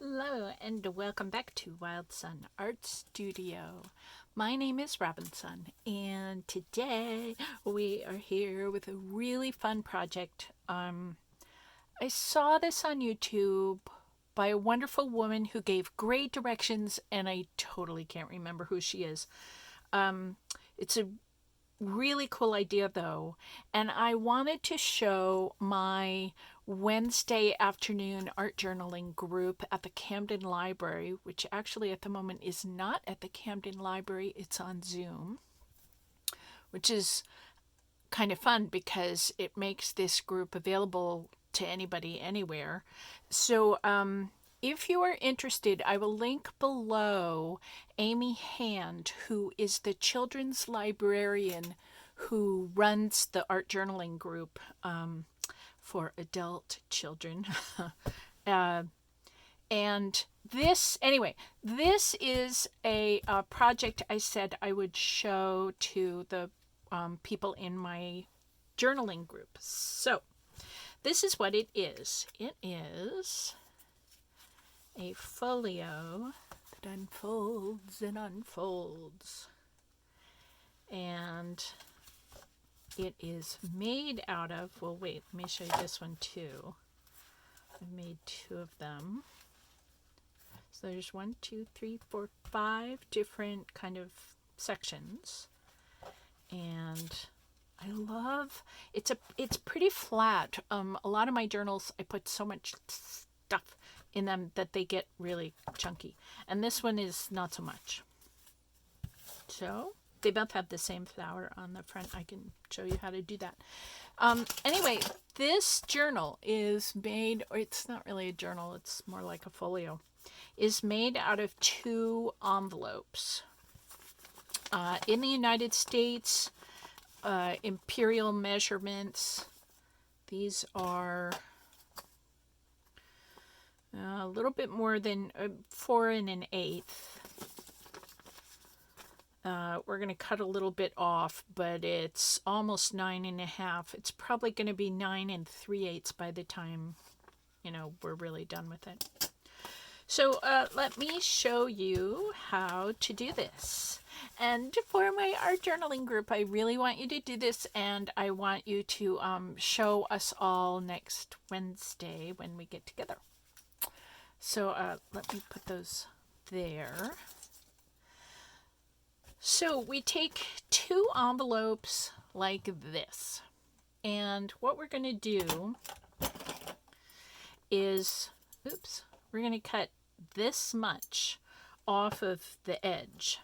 Hello and welcome back to Wildsunne Art Studio. My name is Robinsunne and today we are here with a really fun project. I saw this on YouTube by a wonderful woman who gave great directions and I totally can't remember who she is. It's a really cool idea though, and I wanted to show my Wednesday afternoon art journaling group at the Camden Library, which actually at the moment is not at the Camden Library, it's on Zoom, which is kind of fun because it makes this group available to anybody anywhere. So if you are interested, I will link below Amy Hand, who is the children's librarian who runs the art journaling group for adult children. uh, and this is a project I said I would show to the people in my journaling group. So, this is what it is. It is a folio that unfolds and unfolds. And it is made out of, well, wait, let me show you this one too. I've made two of them. So there's 1, 2, 3, 4, 5 different kind of sections. And I love it's pretty flat. A lot of my journals I put so much stuff in them that they get really chunky, and this one is not so much. So they both have the same flower on the front. I can show you how to do that. Anyway, this journal is made, or it's not really a journal, it's more like a folio, is made out of 2 envelopes. In the United States, imperial measurements, these are a little bit more than 4 1/8. We're going to cut a little bit off, but it's almost 9 1/2. It's probably going to be 9 3/8 by the time, we're really done with it. So let me show you how to do this. And for my art journaling group, I really want you to do this, and I want you to show us all next Wednesday when we get together. So let me put those there. So we take 2 envelopes like this, and what we're going to do is, we're going to cut this much off of the edge.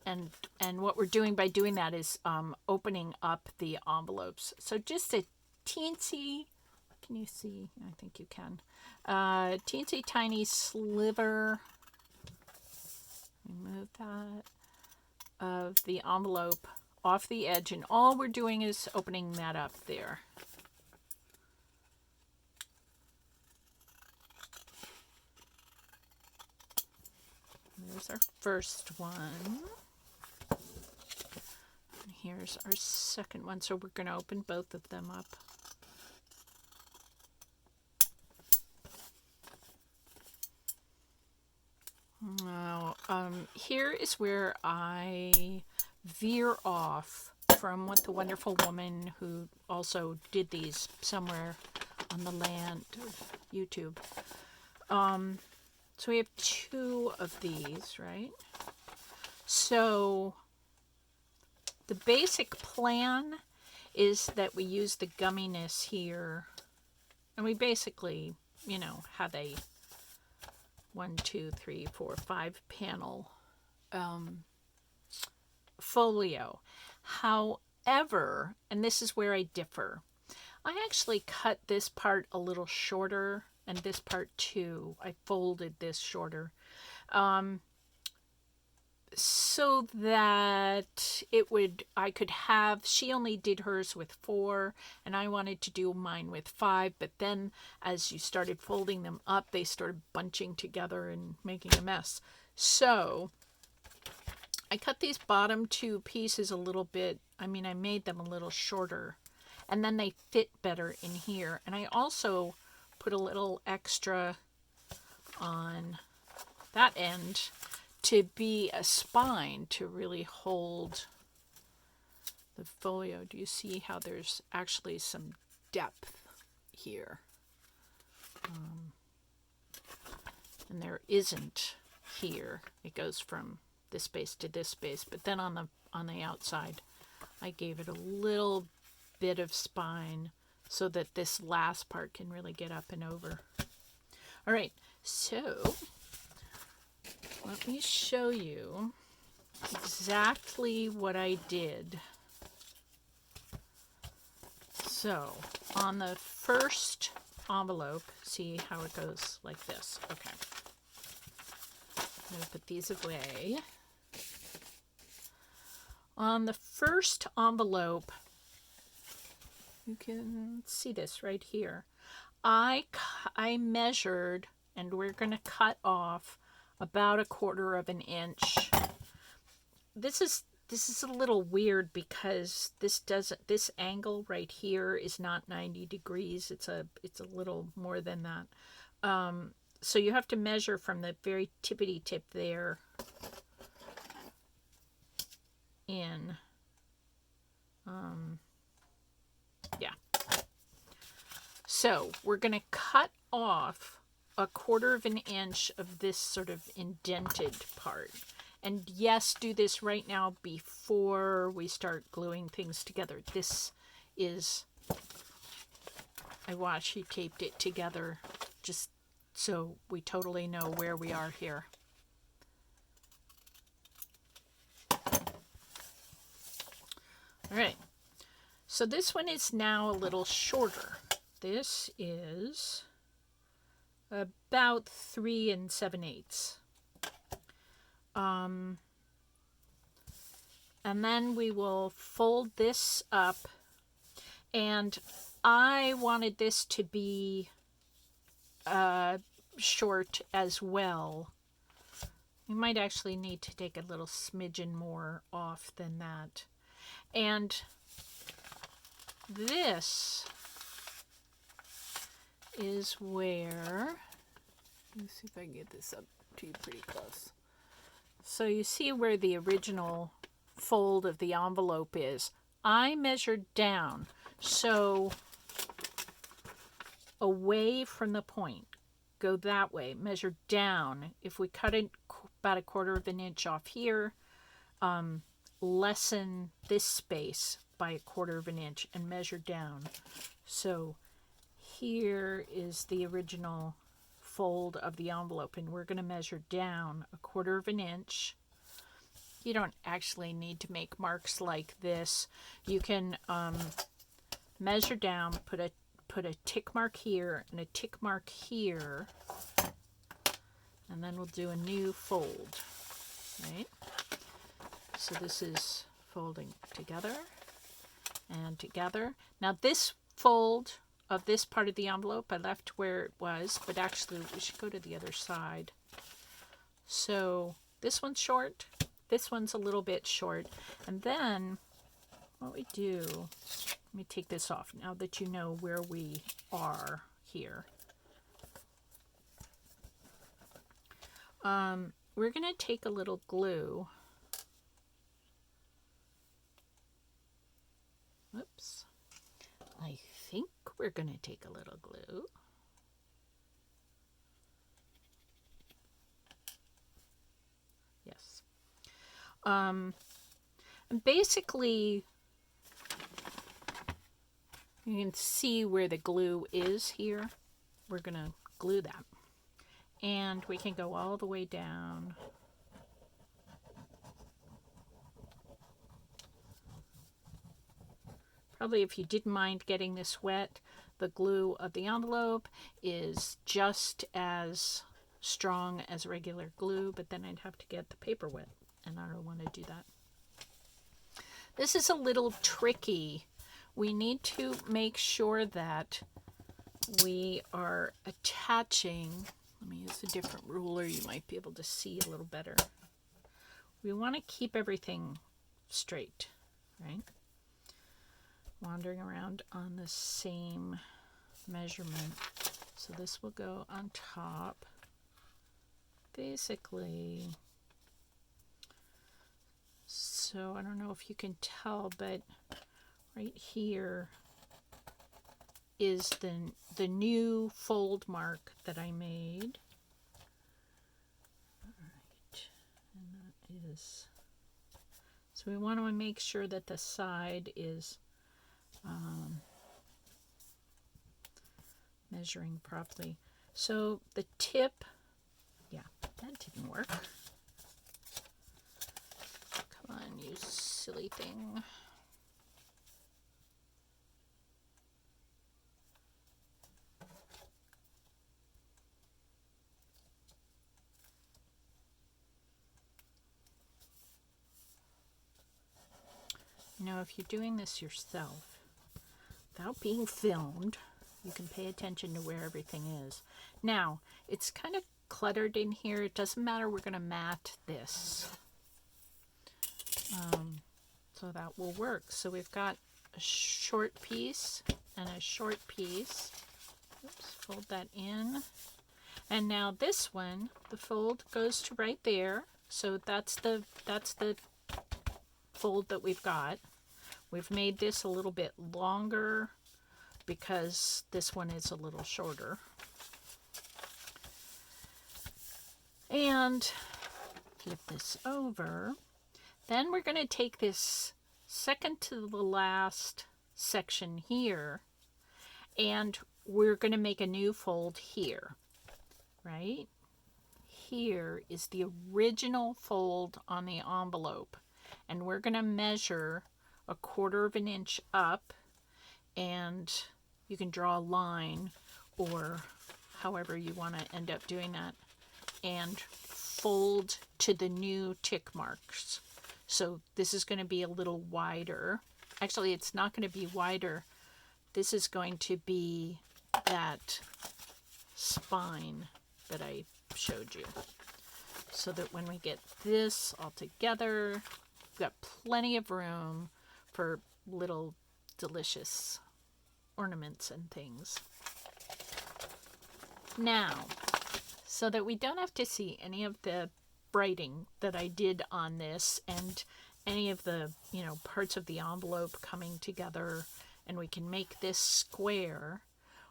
And what we're doing by doing that is opening up the envelopes. So just a teensy, can you see? I think you can. Teensy tiny sliver, remove that, of the envelope off the edge. And all we're doing is opening that up there. There's our first one. And here's our second one. So we're going to open both of them up. Now, here is where I veer off from what the wonderful woman who also did these somewhere on the land of YouTube. So we have 2 of these, right? So the basic plan is that we use the gumminess here, and we basically, have a 1, 2, 3, 4, 5 panel folio. However, and this is where I differ, I actually cut this part a little shorter, and this part too. I folded this shorter, so that I could have, she only did hers with 4, and I wanted to do mine with 5, but then as you started folding them up, they started bunching together and making a mess. So I cut these bottom 2 pieces a little bit, I made them a little shorter, and then they fit better in here. And I also put a little extra on that end to be a spine to really hold the folio. Do you see how there's actually some depth here? And there isn't here. It goes from this space to this space, but then on the outside I gave it a little bit of spine so that this last part can really get up and over. All right, so let me show you exactly what I did. So on the first envelope, see how it goes like this. Okay. I'm going to put these away. On the first envelope, you can see this right here. I measured, and we're going to cut off about 1/4 inch. This is a little weird because this angle right here is not 90 degrees. It's a little more than that. So you have to measure from the very tippity tip there in. Yeah. So we're going to cut off 1/4 inch of this sort of indented part. And yes, do this right now before we start gluing things together. This is, I washi taped it together just so we totally know where we are here. All right, so this one is now a little shorter. This is about 3 7/8. And then we will fold this up, and I wanted this to be short as well. You might actually need to take a little smidgen more off than that. And this is where, let me see if I can get this up to you pretty close. So you see where the original fold of the envelope is. I measured down, so away from the point, go that way, measure down. If we cut it about 1/4 inch off here, lessen this space by 1/4 inch and measure down. So here is the original fold of the envelope, and we're going to measure down 1/4 inch. You don't actually need to make marks like this. You can measure down, put a tick mark here and a tick mark here, and then we'll do a new fold, right? So this is folding together and together. Now this fold of this part of the envelope I left where it was, but actually we should go to the other side. So this one's short, this one's a little bit short, and then what we do, let me take this off now that you know where we are here. We're going to take a little glue. Oops. I think we're going to take a little glue. Yes. Basically, you can see where the glue is here. We're going to glue that. And we can go all the way down. Probably if you didn't mind getting this wet, the glue of the envelope is just as strong as regular glue, but then I'd have to get the paper wet, and I don't want to do that. This is a little tricky. We need to make sure that we are attaching, let me use a different ruler, you might be able to see a little better. We want to keep everything straight, right? Wandering around on the same measurement. So this will go on top. basically, so I don't know if you can tell, but right here is the new fold mark that I made. All right, and that is, so we want to make sure that the side is measuring properly. So the tip, yeah, that didn't work. Come on, you silly thing. You know, if you're doing this yourself, without being filmed, you can pay attention to where everything is. Now, it's kind of cluttered in here. It doesn't matter. We're going to mat this. So that will work. So we've got a short piece and a short piece. Oops, fold that in. And now this one, the fold goes to right there. So that's the fold that we've got. We've made this a little bit longer because this one is a little shorter. And flip this over. Then we're going to take this second to the last section here, and we're going to make a new fold here, right? Here is the original fold on the envelope, and we're going to measure 1/4 of an inch up, and you can draw a line or however you want to end up doing that, and fold to the new tick marks. So this is going to be a little wider. Actually, it's not going to be wider. This is going to be that spine that I showed you. So that when we get this all together, we've got plenty of room for little delicious ornaments and things. Now, so that we don't have to see any of the writing that I did on this and any of the, parts of the envelope coming together, and we can make this square,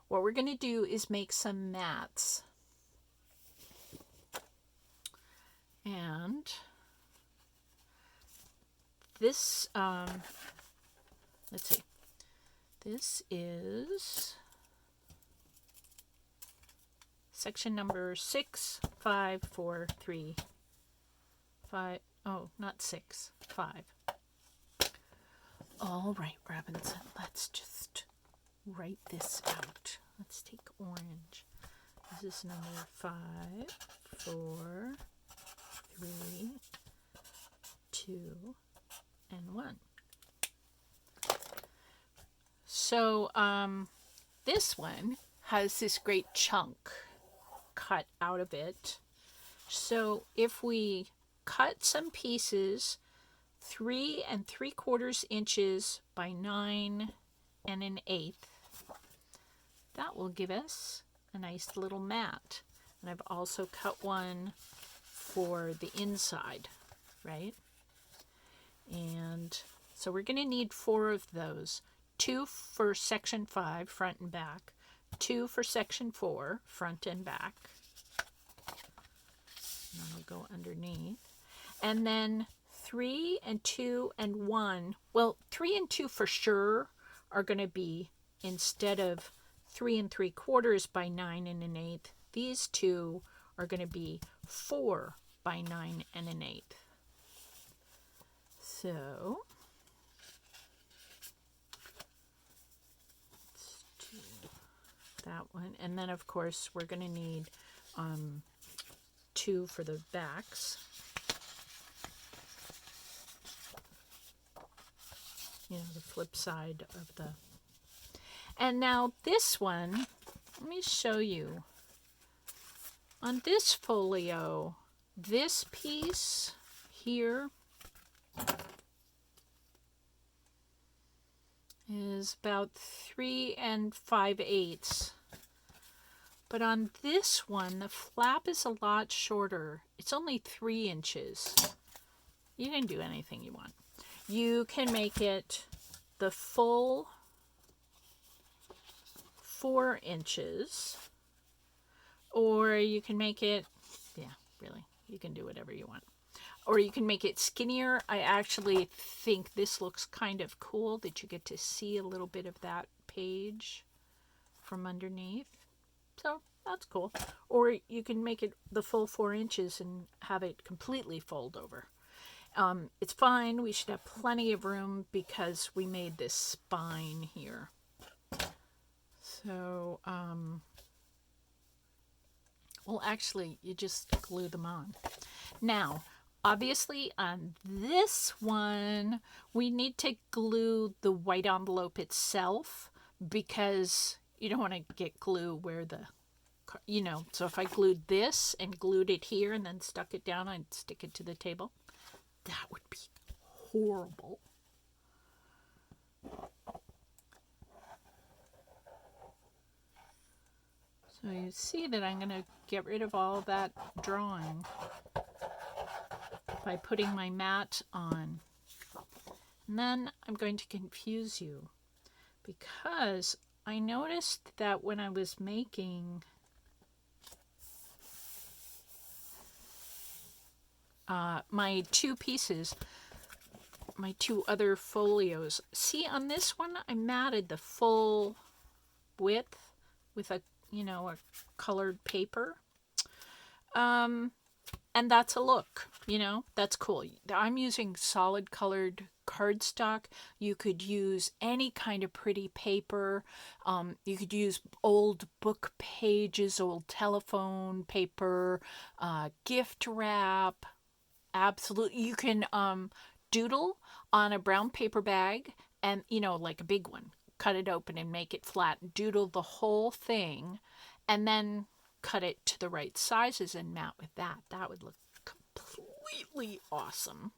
what we're going to do is make some mats. And this, let's see, this is section number 6, 5, 4, 3, 5. Oh, not 6, 5. All right, Robinsunne, let's just write this out. Let's take orange. This is number 5, 4, 3, 2, and 1. So this one has this great chunk cut out of it. So if we cut some pieces 3 3/4 inches by 9 1/8, that will give us a nice little mat. And I've also cut one for the inside, right? And so we're going to need 4 of those. 2 for section 5, front and back. 2 for section 4, front and back. And then we'll go underneath. And then 3 and 2 and 1. Well, 3 and 2 for sure are going to be, instead of 3 3/4 by 9 1/8, these two are going to be 4 by 9 1/8. So let's do that one. And then, of course, we're going to need 2 for the backs. The flip side of the... And now this one, let me show you. On this folio, this piece here is about 3 5/8 But on this one, the flap is a lot shorter. It's only 3 inches. You can do anything you want. You can make it the full 4 inches, or you can make it, yeah, really, you can do whatever you want. Or you can make it skinnier. I actually think this looks kind of cool that you get to see a little bit of that page from underneath. So that's cool. Or you can make it the full 4 inches and have it completely fold over. It's fine. We should have plenty of room because we made this spine here. So, well, actually, you just glue them on. Now, obviously, on this one, we need to glue the white envelope itself because you don't want to get glue where the, you know, so if I glued this and glued it here and then stuck it down, I'd stick it to the table. That would be horrible. So you see that I'm going to get rid of all that drawing by putting my mat on. And then I'm going to confuse you because I noticed that when I was making my 2 pieces, my 2 other folios, see on this one I matted the full width with a, you know, a colored paper. And that's a look, you know, that's cool. I'm using solid colored cardstock. You could use any kind of pretty paper. You could use old book pages, old telephone paper, gift wrap. Absolutely. You can doodle on a brown paper bag and, you know, like a big one. Cut it open and make it flat. Doodle the whole thing and then cut it to the right sizes and mat with that. That would look completely awesome.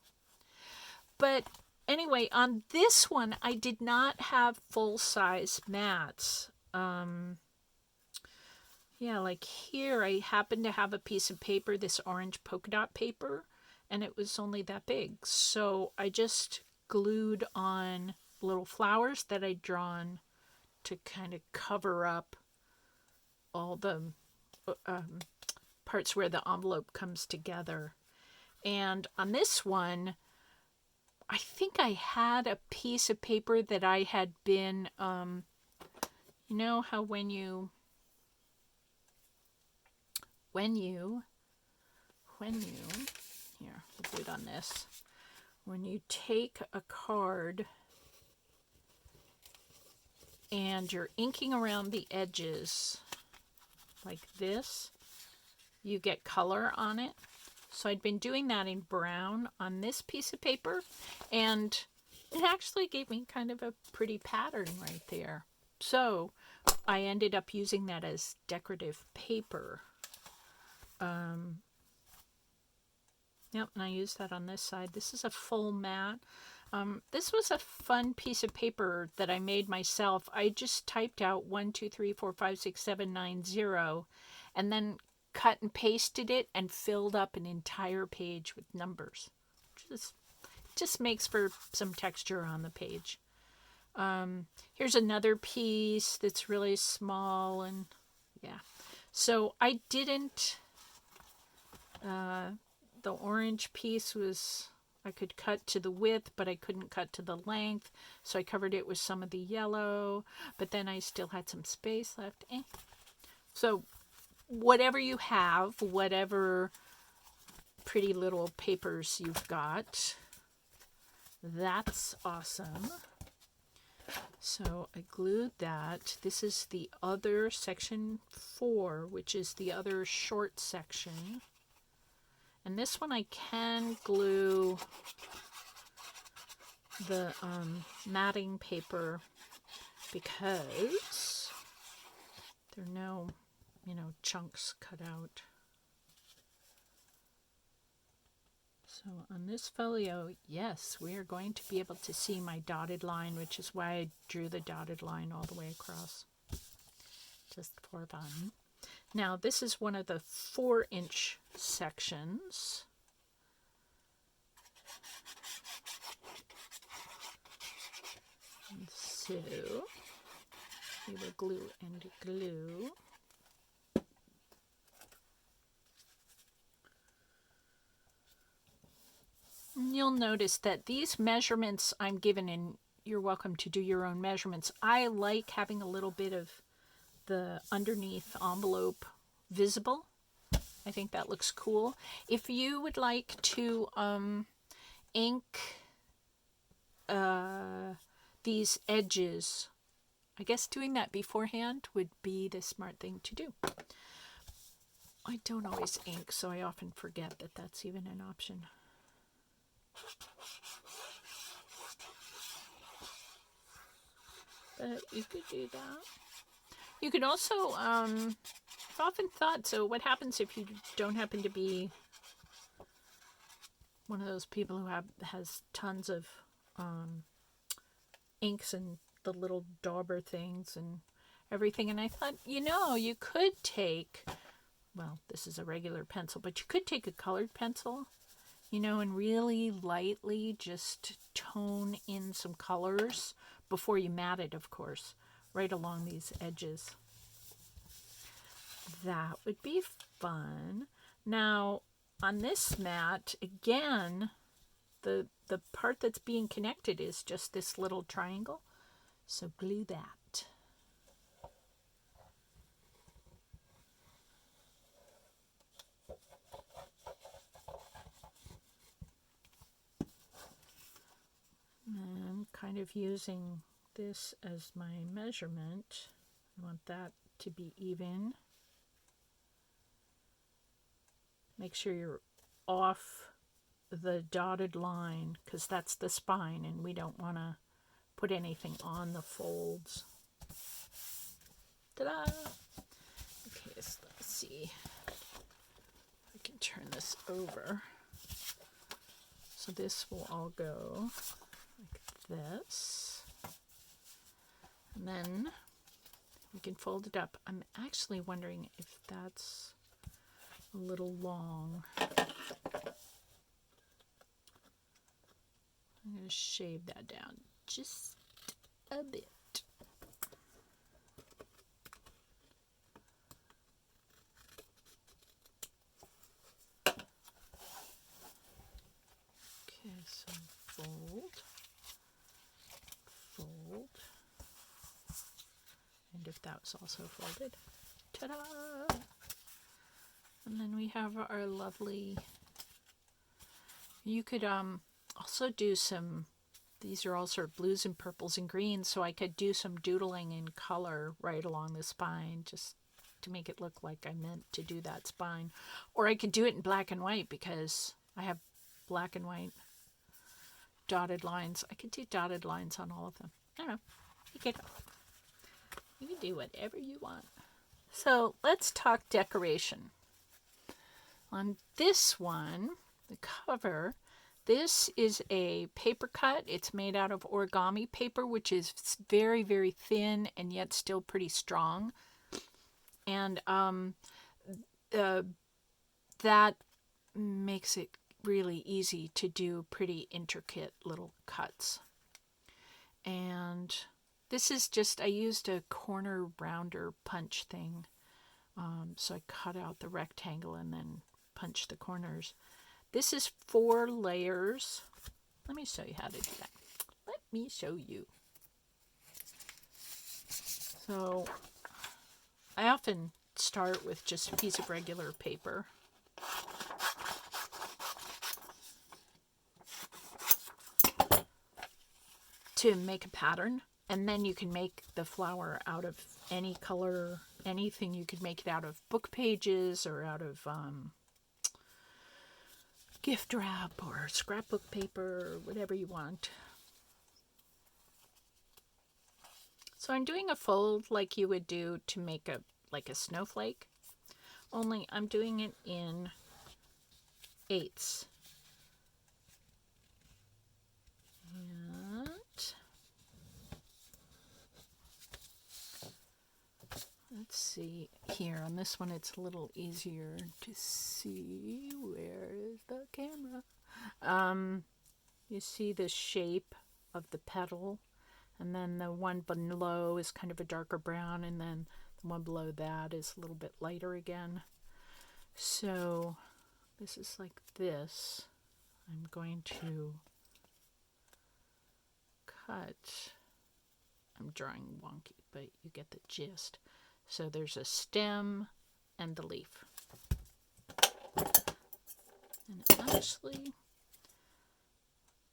But anyway, on this one, I did not have full-size mats. Yeah, like here, I happened to have a piece of paper, this orange polka dot paper, and it was only that big. So I just glued on little flowers that I'd drawn to kind of cover up all the parts where the envelope comes together. And on this one, I think I had a piece of paper that I had been, you know how when you here, we'll do it on this. When you take a card and you're inking around the edges like this, you get color on it. So I'd been doing that in brown on this piece of paper, and it actually gave me kind of a pretty pattern right there. So I ended up using that as decorative paper. Yep, and I used that on this side. This is a full mat. This was a fun piece of paper that I made myself. I just typed out 1, 2, 3, 4, 5, 6, 7, 9, 0, and then cut and pasted it and filled up an entire page with numbers. Just makes for some texture on the page. Here's another piece that's really small, and yeah. So I didn't, the orange piece was, I could cut to the width, but I couldn't cut to the length. So I covered it with some of the yellow, but then I still had some space left. So whatever you have, whatever pretty little papers you've got, that's awesome. So I glued that. This is the other section 4, which is the other short section. And this one I can glue the matting paper because there are no, you know, chunks cut out. So on this folio, yes, we are going to be able to see my dotted line, which is why I drew the dotted line all the way across, just for fun. Now this is one of the 4-inch sections. And so we will glue and glue. And you'll notice that these measurements I'm given, and you're welcome to do your own measurements. I like having a little bit of the underneath envelope visible. I think that looks cool. If you would like to ink these edges, I guess doing that beforehand would be the smart thing to do. I don't always ink, so I often forget that that's even an option. But you could do that. You could also, I've often thought, so what happens if you don't happen to be one of those people who has tons of inks and the little dauber things and everything? And I thought, you know, you could take, well, this is a regular pencil, but you could take a colored pencil, you know, and really lightly just tone in some colors before you mat it, of course, right along these edges. That would be fun. Now, on this mat, again, the part that's being connected is just this little triangle. So glue that. And kind of using this as my measurement. I want that to be even. Make sure you're off the dotted line, because that's the spine and we don't want to put anything on the folds. Ta-da! Okay, so let's see if I can turn this over. So this will all go like this. And then we can fold it up. I'm actually wondering if that's a little long. I'm going to shave that down just a bit. Okay, so fold, fold, and if that was also folded, ta-da! And then we have our lovely, you could also do some, these are all sort of blues and purples and greens, so I could do some doodling in color right along the spine just to make it look like I meant to do that spine. Or I could do it in black and white because I have black and white dotted lines. I could do dotted lines on all of them. I don't know. You can do whatever you want. So let's talk decoration. On this one, the cover, this is a paper cut. It's made out of origami paper, which is very, very thin and yet still pretty strong. And that makes it really easy to do pretty intricate little cuts. And this is just, I used a corner rounder punch thing. So I cut out the rectangle and then punch the corners. This is 4 layers. Let me show you how to do that. Let me show you. So I often start with just a piece of regular paper. To make a pattern, and then you can make the flower out of any color, anything. You could make it out of book pages or out of gift wrap or scrapbook paper, or whatever you want. So I'm doing a fold like you would do to make a snowflake, only I'm doing it in 8ths. And let's see here. On this one, it's a little easier to see. Where is the camera? You see the shape of the petal, and then the one below is kind of a darker brown, and then the one below that is a little bit lighter again. So this is like this. I'm going to cut. I'm drawing wonky, but you get the gist. So there's a stem and the leaf. And actually,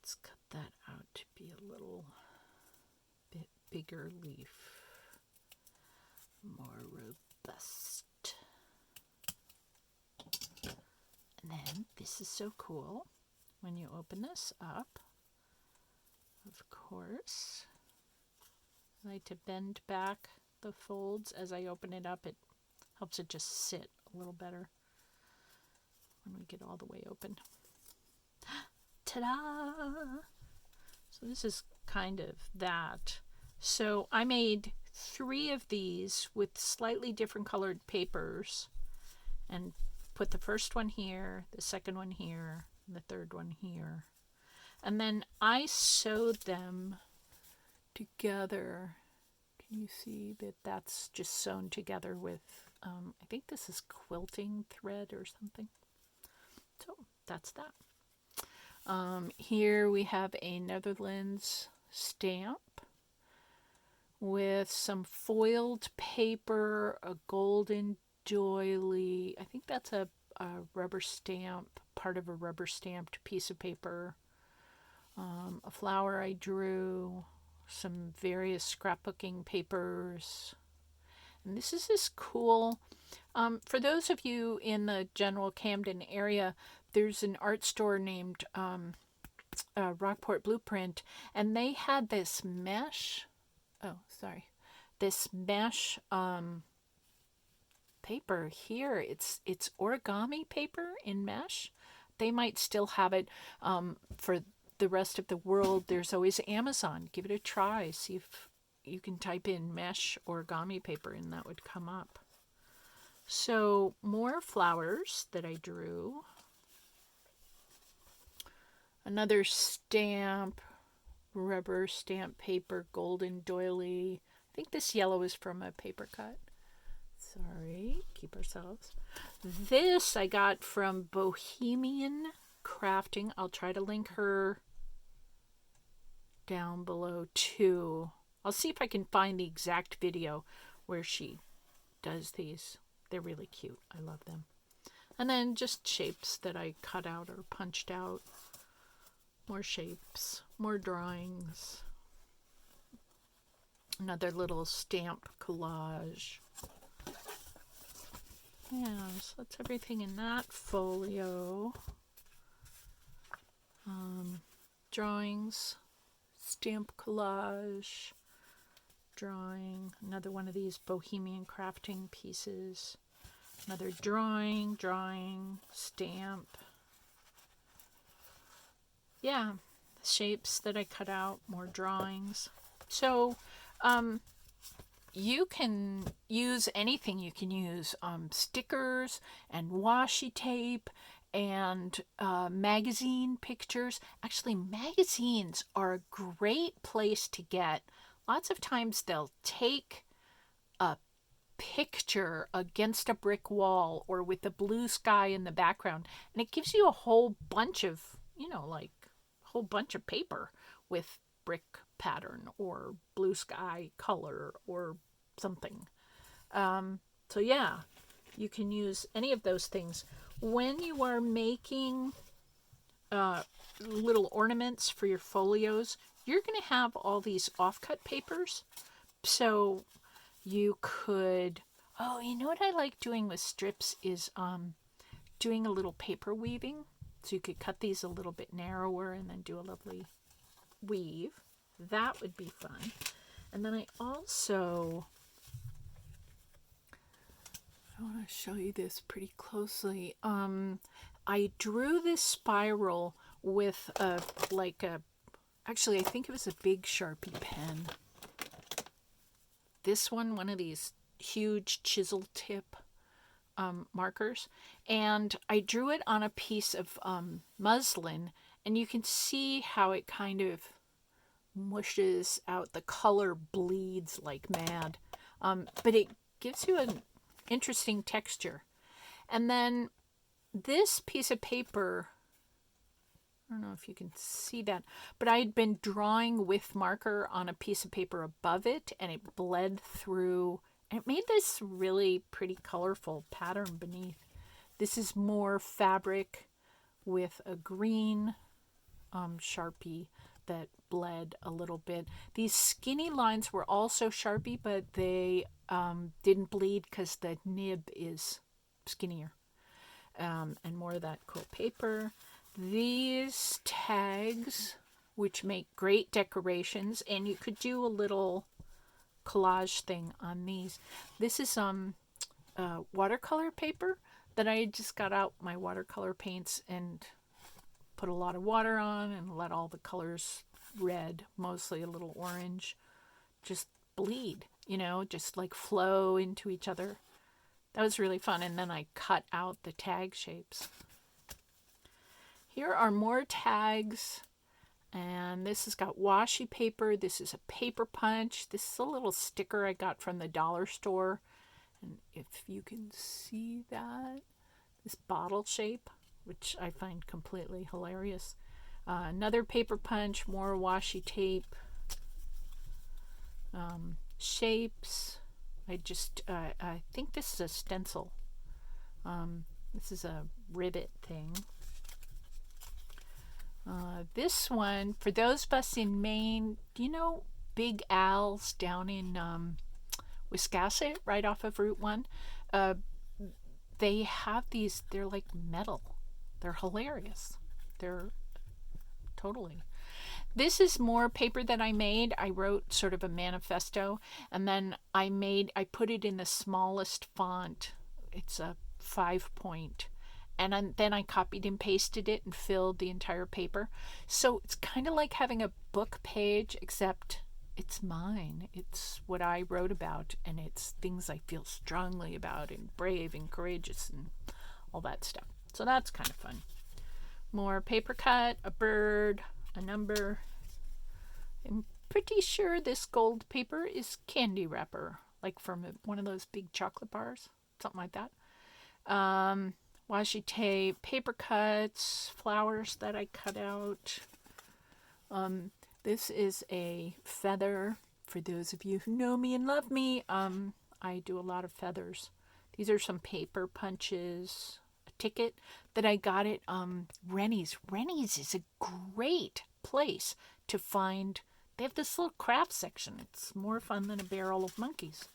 let's cut that out to be a little bit bigger leaf, more robust. And then this is so cool. When you open this up, of course, I like to bend back the folds as I open it up. It helps it just sit a little better when we get all the way open. Ta-da! So this is kind of that. So I made 3 of these with slightly different colored papers and put the first one here, the second one here, and the third one here. And then I sewed them together. Can you see that that's just sewn together with, I think this is quilting thread or something. So that's that. Here we have a Netherlands stamp with some foiled paper, a golden doily. I think that's a rubber stamp, part of a rubber stamped piece of paper. A flower I drew, some various scrapbooking papers. And this is this cool, for those of you in the general Camden area, there's an art store named Rockport Blueprint, and they had this mesh, this mesh paper here. It's origami paper in mesh. They might still have it. For the rest of the world, there's always Amazon. Give it a try. See if you can type in mesh origami paper and that would come up. So more flowers that I drew. Another stamp, rubber stamp paper, golden doily. I think this yellow is from a paper cut. Sorry, keep ourselves. This I got from Bohemian Crafting. I'll try to link her down below too. I'll see if I can find the exact video where she does these. They're really cute. I love them. And then just shapes that I cut out or punched out. More shapes, more drawings. Another little stamp collage. Yeah, so that's everything in that folio. Drawings, stamp collage, drawing, another one of these Bohemian Crafting pieces, another drawing, stamp. Yeah, shapes that I cut out, more drawings. So you can use anything. You can use stickers and washi tape and magazine pictures. Actually, magazines are a great place to get. Lots of times they'll take a picture against a brick wall or with the blue sky in the background, and it gives you a whole bunch of, like a whole bunch of paper with brick pattern or blue sky color or something. So yeah, you can use any of those things. When you are making little ornaments for your folios, you're going to have all these offcut papers. So you could, you know what I like doing with strips is doing a little paper weaving. So you could cut these a little bit narrower and then do a lovely weave. That would be fun. And then I want to show you this pretty closely. I drew this spiral with actually I think it was a big Sharpie pen. This one of these huge chisel tip markers, and I drew it on a piece of muslin, and you can see how it kind of mushes out. The color bleeds like mad, but it gives you an interesting texture. And then this piece of paper, I don't know if you can see that, but I had been drawing with marker on a piece of paper above it, and it bled through, and it made this really pretty colorful pattern beneath. This is more fabric with a green Sharpie that bled a little bit. These skinny lines were also Sharpie, but they didn't bleed because the nib is skinnier. And more of that cool paper. These tags, which make great decorations, and you could do a little collage thing on these. This is watercolor paper that I just got out my watercolor paints and put a lot of water on and let all the colors, red, mostly a little orange, just bleed, just like flow into each other. That was really fun. And then I cut out the tag shapes. Here are more tags. And this has got washi paper. This is a paper punch. This is a little sticker I got from the dollar store. And if you can see that, this bottle shape, which I find completely hilarious. Another paper punch, more washi tape, shapes. I think this is a stencil. This is a rivet thing. This one, for those of us in Maine, do you know Big Al's down in Wiscasset, right off of Route 1? They have these, they're like metal. They're hilarious. They're totally. This is more paper that I made. I wrote sort of a manifesto, and then I put it in the smallest font. It's a 5-point. And then I copied and pasted it and filled the entire paper. So it's kind of like having a book page, except it's mine. It's what I wrote about, and it's things I feel strongly about, and brave and courageous and all that stuff. So that's kind of fun. More paper cut, a bird, a number. I'm pretty sure this gold paper is candy wrapper, like from one of those big chocolate bars, something like that. Washi tape, paper cuts, flowers that I cut out. This is a feather. For those of you who know me and love me, I do a lot of feathers. These are some paper punches. A ticket that I got at Rennie's. Rennie's is a great place to find. They have this little craft section. It's more fun than a barrel of monkeys.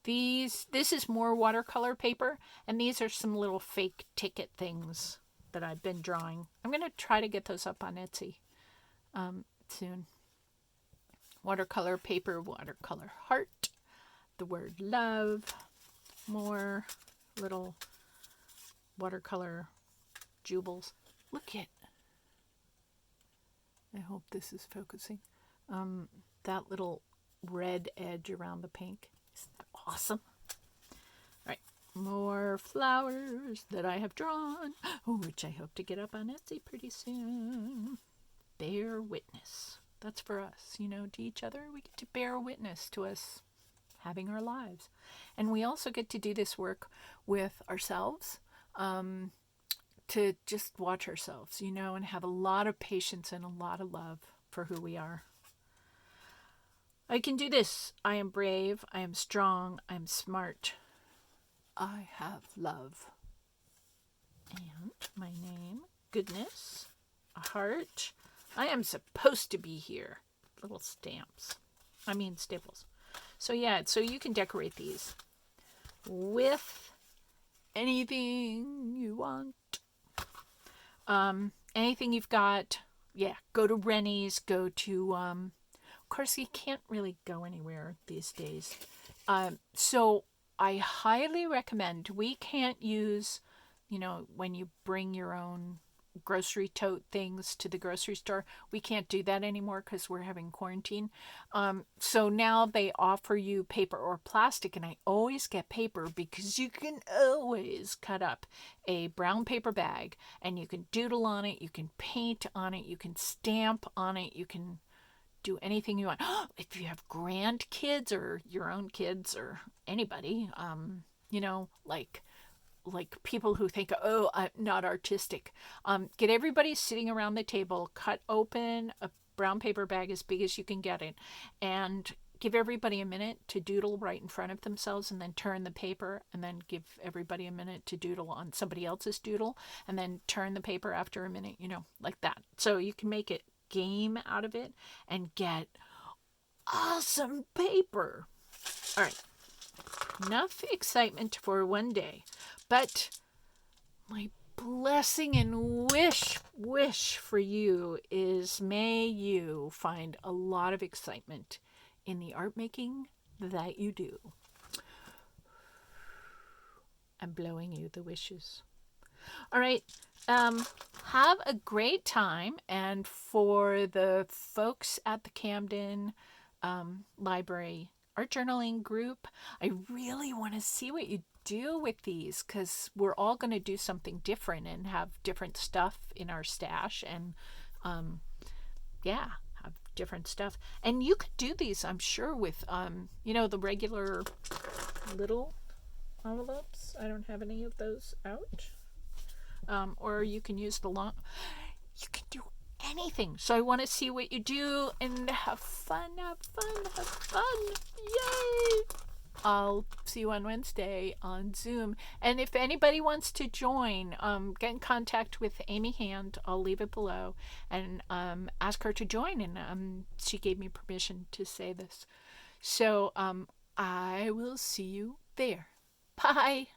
This is more watercolor paper, and these are some little fake ticket things that I've been drawing. I'm going to try to get those up on Etsy soon. Watercolor paper, watercolor heart, the word love, more little watercolor jewels. Look at, I hope this is focusing, that little red edge around the pink. Isn't that awesome? All right, more flowers that I have drawn, which I hope to get up on Etsy pretty soon. Bear witness. That's for us, to each other. We get to bear witness to us having our lives. And we also get to do this work with ourselves, to just watch ourselves, and have a lot of patience and a lot of love for who we are. I can do this. I am brave. I am strong. I am smart. I have love. And my name, goodness, a heart. I am supposed to be here. Little stamps. Staples. So yeah, so you can decorate these with anything you want. Anything you've got. Yeah, go to Rennie's, go to, of course you can't really go anywhere these days. So I highly recommend, we can't use, when you bring your own grocery tote things to the grocery store. We can't do that anymore because we're having quarantine. So now they offer you paper or plastic, and I always get paper because you can always cut up a brown paper bag and you can doodle on it, you can paint on it, you can stamp on it, you can do anything you want. If you have grandkids or your own kids or anybody, like people who think, oh, I'm not artistic. Get everybody sitting around the table, cut open a brown paper bag as big as you can get it, and give everybody a minute to doodle right in front of themselves, and then turn the paper, and then give everybody a minute to doodle on somebody else's doodle, and then turn the paper after a minute, like that. So you can make it game out of it and get awesome paper. All right. Enough excitement for one day, but my blessing and wish for you is may you find a lot of excitement in the art making that you do. I'm blowing you the wishes. All right. Have a great time. And for the folks at the Camden Library Art Journaling Group, I really want to see what you do with these, because we're all going to do something different and have different stuff in our stash, and have different stuff. And you could do these, I'm sure, with the regular little envelopes. I don't have any of those out. Or you can use the long. You can do anything. So I want to see what you do and have fun. Yay! I'll see you on Wednesday on Zoom. And if anybody wants to join, get in contact with Amy Hand. I'll leave it below, and ask her to join. And she gave me permission to say this. So I will see you there. Bye.